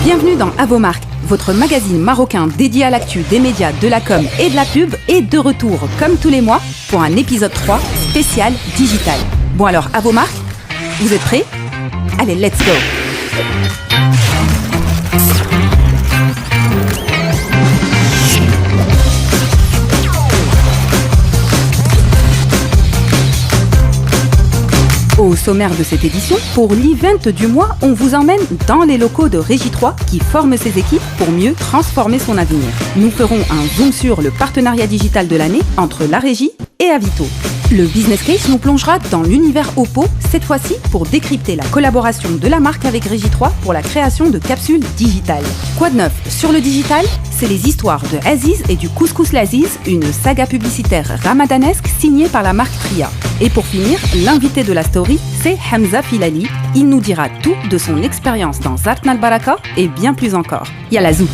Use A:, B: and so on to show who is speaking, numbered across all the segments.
A: Bienvenue dans À vos marques, votre magazine marocain dédié à l'actu des médias, de la com et de la pub est de retour, comme tous les mois, pour un épisode 3 spécial digital. Bon alors, à vos marques, vous êtes prêts ? Allez, let's go! Au sommaire de cette édition, pour l'event du mois, on vous emmène dans les locaux de Régie 3 qui forme ses équipes pour mieux transformer son avenir. Nous ferons un zoom sur le partenariat digital de l'année entre la Régie et Avito. Le business case nous plongera dans l'univers Oppo, cette fois-ci pour décrypter la collaboration de la marque avec Régie 3 pour la création de capsules digitales. Quoi de neuf sur le digital ? C'est les histoires de Aziz et du Couscous L'Aziz, une saga publicitaire ramadanesque signée par la marque Tria. Et pour finir, l'invité de la story, c'est Hamza Filali. Il nous dira tout de son expérience dans Zartna al-Baraka et bien plus encore. Yalla zou.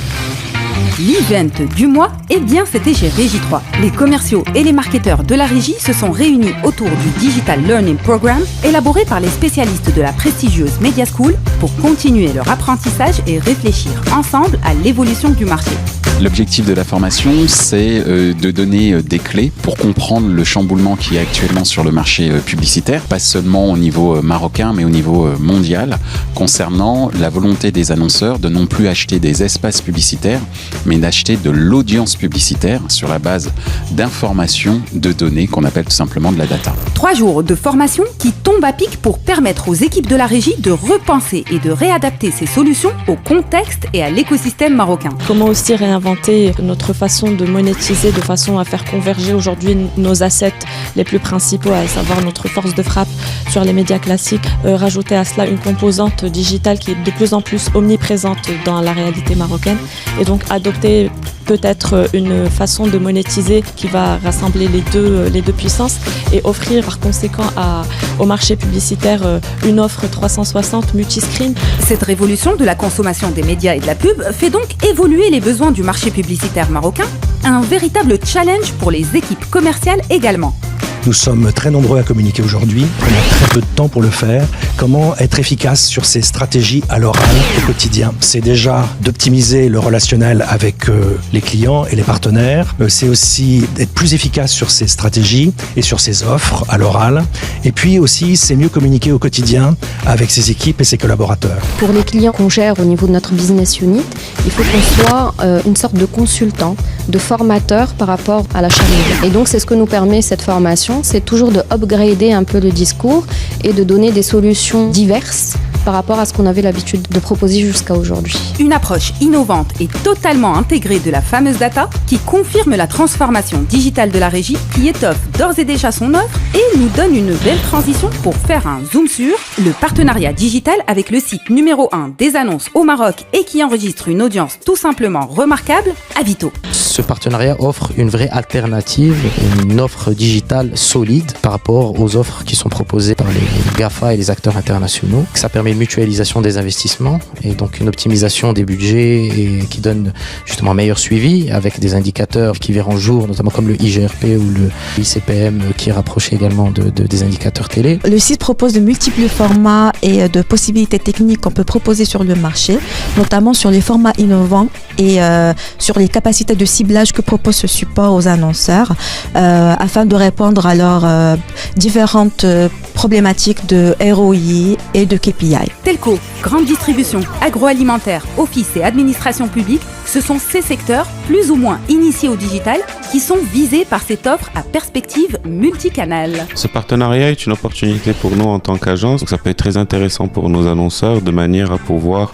A: L'event du mois, eh bien c'était chez Régie 3. Les commerciaux et les marketeurs de la Régie se sont réunis autour du Digital Learning Program élaboré par les spécialistes de la prestigieuse Media School pour continuer leur apprentissage et réfléchir ensemble à l'évolution du marché.
B: L'objectif de la formation, c'est de donner des clés pour comprendre le chamboulement qui est actuellement sur le marché publicitaire, pas seulement au niveau marocain, mais au niveau mondial, concernant la volonté des annonceurs de non plus acheter des espaces publicitaires, mais d'acheter de l'audience publicitaire sur la base d'informations, de données qu'on appelle tout simplement de la data.
A: 3 jours de formation qui tombent à pic pour permettre aux équipes de la Régie de repenser et de réadapter ces solutions au contexte et à l'écosystème marocain.
C: Comment aussi réinventer notre façon de monétiser de façon à faire converger aujourd'hui nos assets les plus principaux, à savoir notre force de frappe sur les médias classiques, rajouter à cela une composante digitale qui est de plus en plus omniprésente dans la réalité marocaine et donc adopter peut-être une façon de monétiser qui va rassembler les deux puissances et offrir par conséquent au marché publicitaire une offre 360 multi-screen.
A: Cette révolution de la consommation des médias et de la pub fait donc évoluer les besoins du marché publicitaire marocain, un véritable challenge pour les équipes commerciales également.
D: Nous sommes très nombreux à communiquer aujourd'hui, on a très peu de temps pour le faire. Comment être efficace sur ces stratégies à l'oral au quotidien ? C'est déjà d'optimiser le relationnel avec les clients et les partenaires. C'est aussi d'être plus efficace sur ces stratégies et sur ces offres à l'oral. Et puis aussi, c'est mieux communiquer au quotidien avec ses équipes et ses collaborateurs.
E: Pour les clients qu'on gère au niveau de notre business unit, il faut qu'on soit une sorte de consultant, de formateur par rapport à l'achat média. Et donc, c'est ce que nous permet cette formation, c'est toujours de upgrader un peu le discours et de donner des solutions diverses par rapport à ce qu'on avait l'habitude de proposer jusqu'à aujourd'hui.
A: Une approche innovante et totalement intégrée de la fameuse data qui confirme la transformation digitale de la Régie, qui étoffe d'ores et déjà son offre et nous donne une belle transition pour faire un zoom sur le partenariat digital avec le site numéro 1 des annonces au Maroc et qui enregistre une audience tout simplement remarquable, Avito.
F: Ce partenariat offre une vraie alternative, une offre digitale solide par rapport aux offres qui sont proposées par les GAFA et les acteurs internationaux. Ça permet une mutualisation des investissements et donc une optimisation des budgets et qui donne justement un meilleur suivi avec des indicateurs qui verront le jour, notamment comme le IGRP ou le ICPM qui est rapproché également des indicateurs télé.
G: Le site propose de multiples formats et de possibilités techniques qu'on peut proposer sur le marché, notamment sur les formats innovants et sur les capacités de ciblage que propose ce support aux annonceurs afin de répondre à leurs différentes problématiques de ROI et de KPI.
A: Telco, grande distribution, agroalimentaire, office et administration publique, ce sont ces secteurs, plus ou moins initiés au digital, qui sont visés par cette offre à perspective multicanale.
H: Ce partenariat est une opportunité pour nous en tant qu'agence, donc ça peut être très intéressant pour nos annonceurs de manière à pouvoir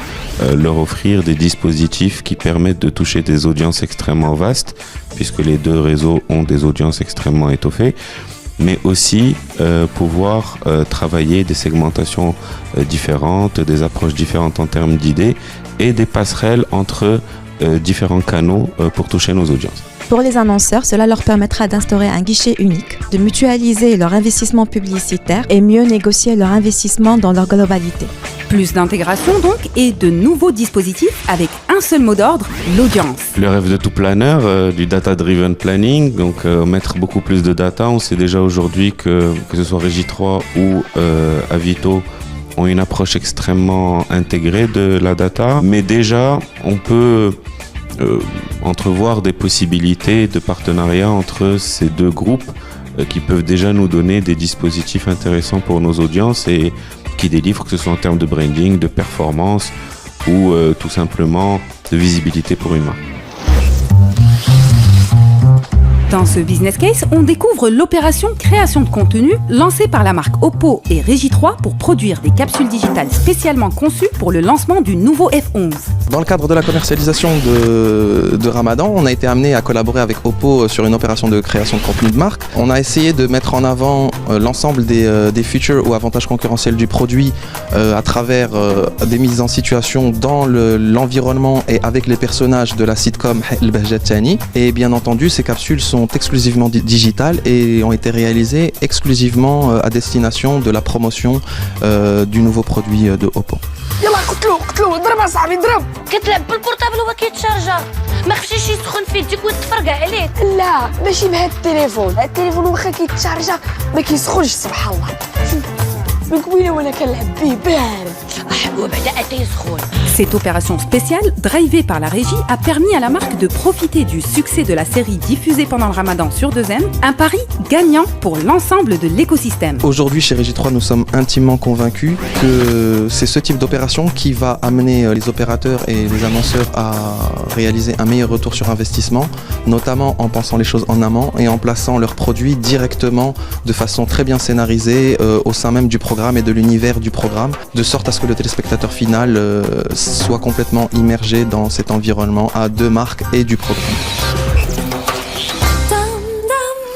H: leur offrir des dispositifs qui permettent de toucher des audiences extrêmement vastes, puisque les deux réseaux ont des audiences extrêmement étoffées, mais aussi pouvoir travailler des segmentations différentes, des approches différentes en termes d'idées et des passerelles entre différents canaux pour toucher nos audiences.
G: Pour les annonceurs, cela leur permettra d'instaurer un guichet unique, de mutualiser leur investissement publicitaire et mieux négocier leur investissement dans leur globalité.
A: Plus d'intégration donc et de nouveaux dispositifs avec un seul mot d'ordre, l'audience.
H: Le rêve de tout planeur, du data-driven planning, donc mettre beaucoup plus de data. On sait déjà aujourd'hui que ce soit Régie 3 ou Avito, ont une approche extrêmement intégrée de la data, mais déjà on peut entrevoir des possibilités de partenariat entre ces deux groupes qui peuvent déjà nous donner des dispositifs intéressants pour nos audiences et qui délivrent, que ce soit en termes de branding, de performance ou tout simplement de visibilité pour une marque.
A: Dans ce business case, on découvre l'opération création de contenu lancée par la marque Oppo et Regi3 pour produire des capsules digitales spécialement conçues pour le lancement du nouveau F11.
I: Dans le cadre de la commercialisation de Ramadan, on a été amené à collaborer avec Oppo sur une opération de création de contenu de marque. On a essayé de mettre en avant l'ensemble des features ou avantages concurrentiels du produit à travers des mises en situation dans l'environnement et avec les personnages de la sitcom El Bahjat Tani. Et bien entendu, ces capsules sont exclusivement digitales et ont été réalisées exclusivement à destination de la promotion du nouveau produit de Oppo.
J: يلا قتلو ضرب اصاحبي ضرب كتلعب بالبورطابل هو كيتشارجا ما خفتيش يسخن في يديك وتفرقع عليك لا ماشي بهاد التليفون واخا كيتشارجا ما كيسخنش سبحان الله شوف من قبيله وانا كنلعب بيه بارد وبعدا اتى يسخن.
A: Cette opération spéciale, drivée par la régie, a permis à la marque de profiter du succès de la série diffusée pendant le Ramadan sur 2M, un pari gagnant pour l'ensemble de l'écosystème.
I: Aujourd'hui, chez Regi3, nous sommes intimement convaincus que c'est ce type d'opération qui va amener les opérateurs et les annonceurs à réaliser un meilleur retour sur investissement, notamment en pensant les choses en amont et en plaçant leurs produits directement de façon très bien scénarisée au sein même du programme et de l'univers du programme, de sorte à ce que le téléspectateur final soit complètement immergé dans cet environnement à deux marques et du programme.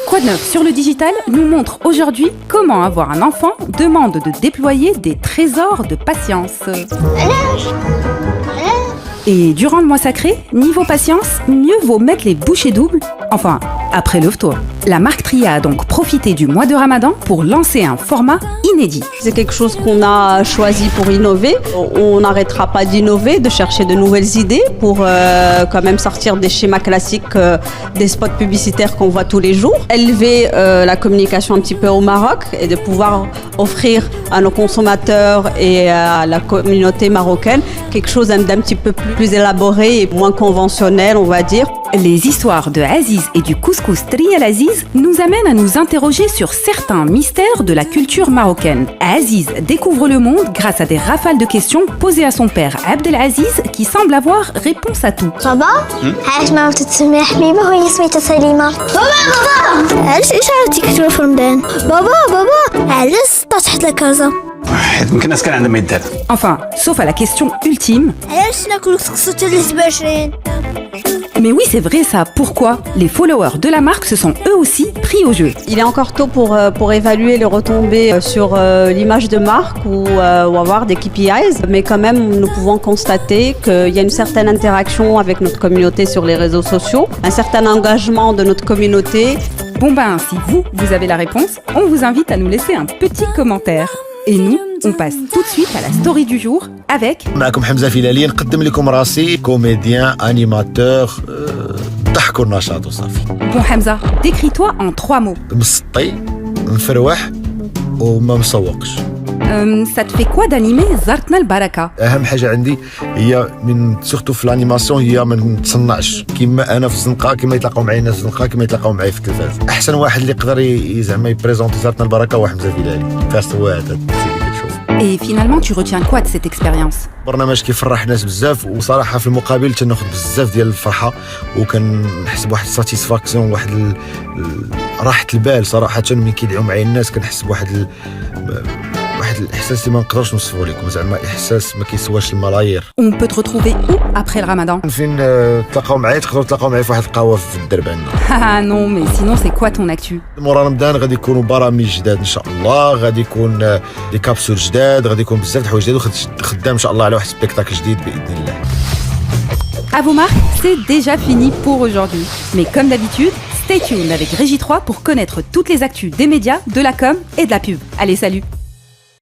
A: Quoi de neuf sur le digital nous montre aujourd'hui comment avoir un enfant demande de déployer des trésors de patience. Et durant le mois sacré, niveau patience, mieux vaut mettre les bouchées doubles, enfin, après le ftour. La marque Tria a donc profité du mois de Ramadan pour lancer un format inédit.
K: C'est quelque chose qu'on a choisi pour innover. On n'arrêtera pas d'innover, de chercher de nouvelles idées pour quand même sortir des schémas classiques des spots publicitaires qu'on voit tous les jours. Élever la communication un petit peu au Maroc et de pouvoir offrir à nos consommateurs et à la communauté marocaine quelque chose d'un petit peu plus élaboré et moins conventionnel, on va dire.
A: Les histoires de Aziz et du couscous Tria Aziz nous amènent à nous interroger sur certains mystères de la culture marocaine. Aziz découvre le monde grâce à des rafales de questions posées à son père Abdelaziz qui semble avoir réponse à tout.
L: بابا علاش ما تسمي حبيبه وهي سميتها سليمه بابا علاش عرفتي كتبوا في رمضان بابا علاش سطات تحت الكرزه
M: يمكن الناس كان عندهم ما يدار.
A: Enfin, sauf à la question ultime.
L: علاش ناكلوا كسكسو حتى ل 27
A: Mais oui, c'est vrai ça. Pourquoi les followers de la marque se sont eux aussi pris au jeu?
K: Il est encore tôt pour évaluer les retombées sur l'image de marque ou avoir des KPIs, mais quand même nous pouvons constater qu'il y a une certaine interaction avec notre communauté sur les réseaux sociaux, un certain engagement de notre communauté.
A: Bon ben, si vous avez la réponse, on vous invite à nous laisser un petit commentaire. Et nous, on passe tout de suite à la story du jour avec...
N: معكم حمزة فيلالي نقدم لكم راسي كوميديان انيماتور ضحك والنشاط وصافي.
A: Bon Hamza, décris-toi en 3 mots.
N: مسطي مفروح وما مسوقش.
A: Ça te fait quoi d'animer Zartna al-Baraka?
N: اهم حاجه عندي هي من سورتو في الانيماسيون هي ما نتصنعش كيما انا في الزنقه كيما يتلاقاو معايا الناس في الزنقه كيما يتلاقاو معايا في التلفاز. احسن واحد اللي يقدر زعما يبريزونتي زارتنا البركه هو حمزه فيلالي. فاست هو هذا
A: Et finalement, tu retiens quoi de cette expérience?
N: برنامج كيفرح الناس بزاف وصراحه في المقابل تناخذ بزاف ديال الفرحه وكنحس بواحد الساتيسفاكسيون واحد راحه البال صراحه ملي كيدعوا معايا الناس كنحس بواحد الاحساس اللي ما نقدرش نوصفه لكم زعما احساس ما كيسواش الملايير.
A: On peut te retrouver où après le Ramadan?
N: فين تلاقاو معايا تقدروا تلاقاو معايا في واحد القهوه في الدرب عندنا.
A: Ah non, mais sinon c'est quoi ton actu?
N: مورا رمضان غادي يكونوا برامج جداد ان شاء الله، غادي يكون دي كابسول جداد، غادي يكون بزاف د الحوايج جداد وخدام ان شاء الله على واحد سبيكتاكل جديد باذن الله.
A: À vos marques, c'est déjà fini pour aujourd'hui. Mais comme d'habitude, stay tuned avec Regi3 pour connaître toutes les actus des médias, de la com et de la pub. Allez, salut!